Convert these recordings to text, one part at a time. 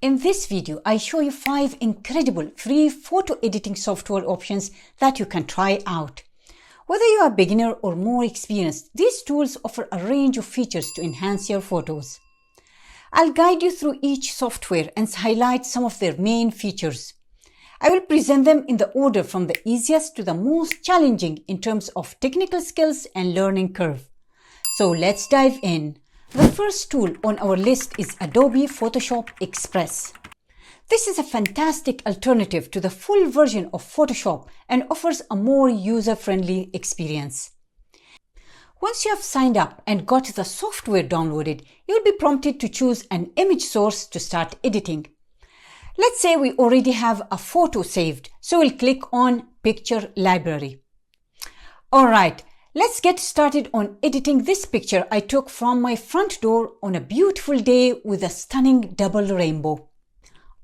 In this video, I show you 5 incredible free photo editing software options that you can try out. Whether you are a beginner or more experienced, these tools offer a range of features to enhance your photos. I'll guide you through each software and highlight some of their main features. I will present them in the order from the easiest to the most challenging in terms of technical skills and learning curve. So let's dive in. The first tool on our list is Adobe Photoshop Express. This is a fantastic alternative to the full version of Photoshop and offers a more user-friendly experience. Once you have signed up and got the software downloaded, you'll be prompted to choose an image source to start editing. Let's say we already have a photo saved, so we'll click on Picture Library. Alright, let's get started on editing this picture I took from my front door on a beautiful day with a stunning double rainbow.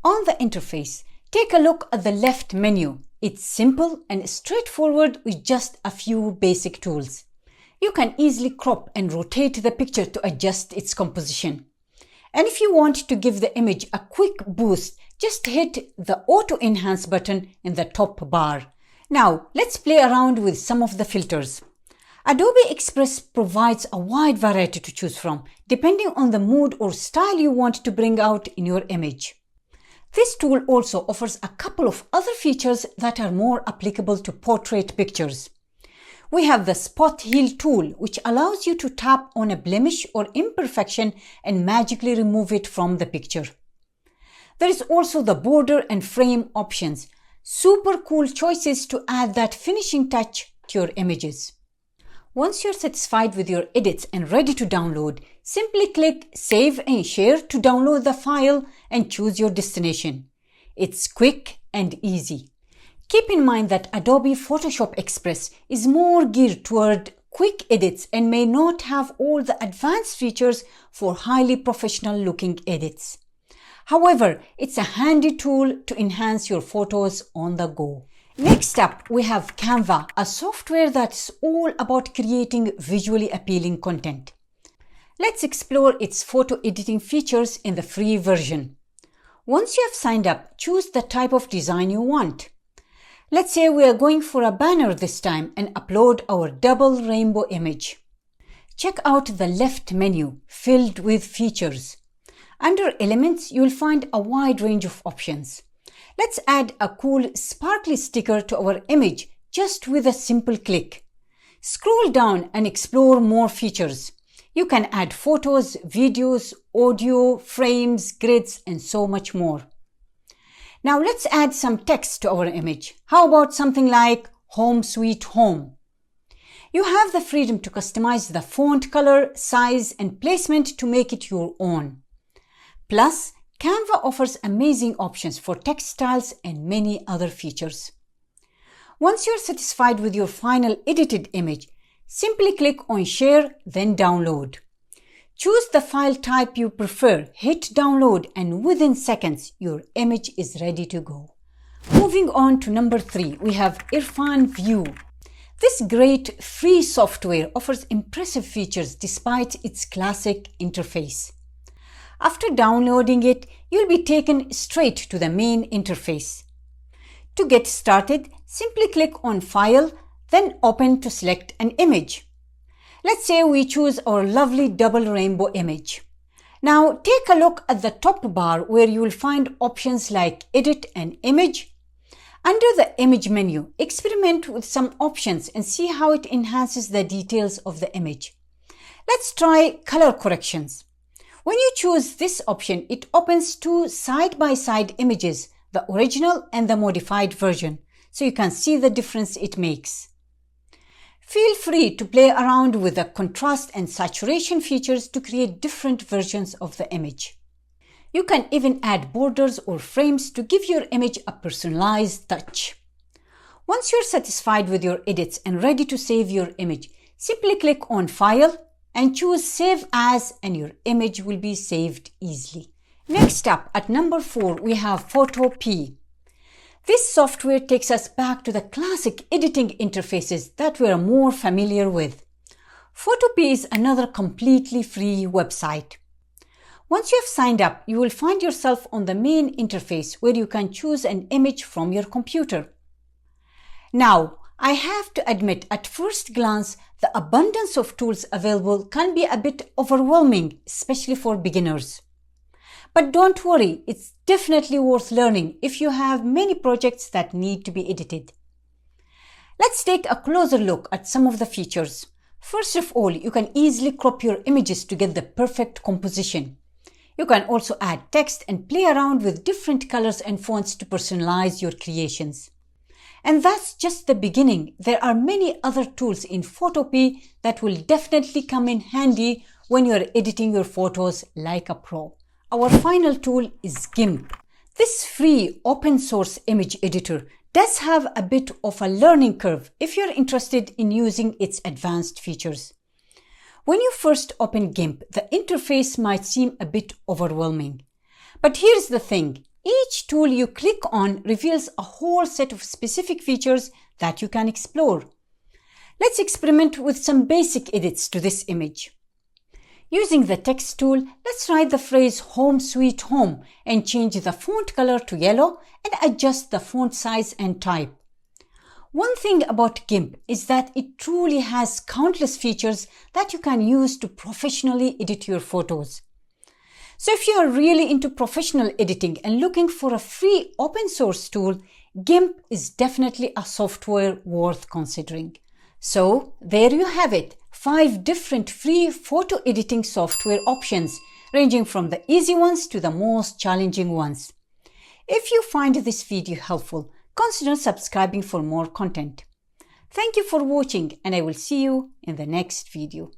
On the interface, take a look at the left menu. It's simple and straightforward with just a few basic tools. You can easily crop and rotate the picture to adjust its composition. And if you want to give the image a quick boost, just hit the Auto Enhance button in the top bar. Now, let's play around with some of the filters. Adobe Express provides a wide variety to choose from, depending on the mood or style you want to bring out in your image. This tool also offers a couple of other features that are more applicable to portrait pictures. We have the Spot Heal tool, which allows you to tap on a blemish or imperfection and magically remove it from the picture. There is also the border and frame options, super cool choices to add that finishing touch to your images. Once you're satisfied with your edits and ready to download, simply click Save and Share to download the file and choose your destination. It's quick and easy. Keep in mind that Adobe Photoshop Express is more geared toward quick edits and may not have all the advanced features for highly professional looking edits. However, it's a handy tool to enhance your photos on the go. Next up, we have Canva, a software that's all about creating visually appealing content. Let's explore its photo editing features in the free version. Once you have signed up, choose the type of design you want. Let's say we are going for a banner this time and upload our double rainbow image. Check out the left menu filled with features. Under Elements, you'll find a wide range of options. Let's add a cool sparkly sticker to our image just with a simple click. Scroll down and explore more features. You can add photos, videos, audio, frames, grids, and so much more. Now let's add some text to our image. How about something like Home Sweet Home? You have the freedom to customize the font color, size, and placement to make it your own. Plus, Canva offers amazing options for text styles and many other features. Once you're satisfied with your final edited image, simply click on Share, then Download. Choose the file type you prefer, hit Download, and within seconds, your image is ready to go. Moving on to number 3, we have irfanview. This great free software offers impressive features despite its classic interface. After downloading it, you'll be taken straight to the main interface. To get started, simply click on File, then Open to select an image. Let's say we choose our lovely double rainbow image. Now take a look at the top bar where you will find options like Edit and Image. Under the Image menu, experiment with some options and see how it enhances the details of the image. Let's try Color Corrections. When you choose this option, it opens two side-by-side images, the original and the modified version, so you can see the difference it makes. Feel free to play around with the contrast and saturation features to create different versions of the image. You can even add borders or frames to give your image a personalized touch. Once you're satisfied with your edits and ready to save your image, simply click on File and choose Save As, and your image will be saved easily. Next up, at number 4, we have Photopea. This software takes us back to the classic editing interfaces that we're more familiar with. Photopea is another completely free website. Once you have signed up, you will find yourself on the main interface where you can choose an image from your computer. Now, I have to admit, at first glance, the abundance of tools available can be a bit overwhelming, especially for beginners. But don't worry, it's definitely worth learning if you have many projects that need to be edited. Let's take a closer look at some of the features. First of all, you can easily crop your images to get the perfect composition. You can also add text and play around with different colors and fonts to personalize your creations. And that's just the beginning. There are many other tools in Photopea that will definitely come in handy when you're editing your photos like a pro. Our final tool is Gimp. This free open source image editor does have a bit of a learning curve if you're interested in using its advanced features. When you first open Gimp, the interface might seem a bit overwhelming. But here's the thing. Each tool you click on reveals a whole set of specific features that you can explore. Let's experiment with some basic edits to this image. Using the text tool, let's write the phrase "Home Sweet Home" and change the font color to yellow and adjust the font size and type. One thing about Gimp is that it truly has countless features that you can use to professionally edit your photos. So if you are really into professional editing and looking for a free open source tool, Gimp is definitely a software worth considering. So there you have it, 5 different free photo editing software options, ranging from the easy ones to the most challenging ones. If you find this video helpful, consider subscribing for more content. Thank you for watching, and I will see you in the next video.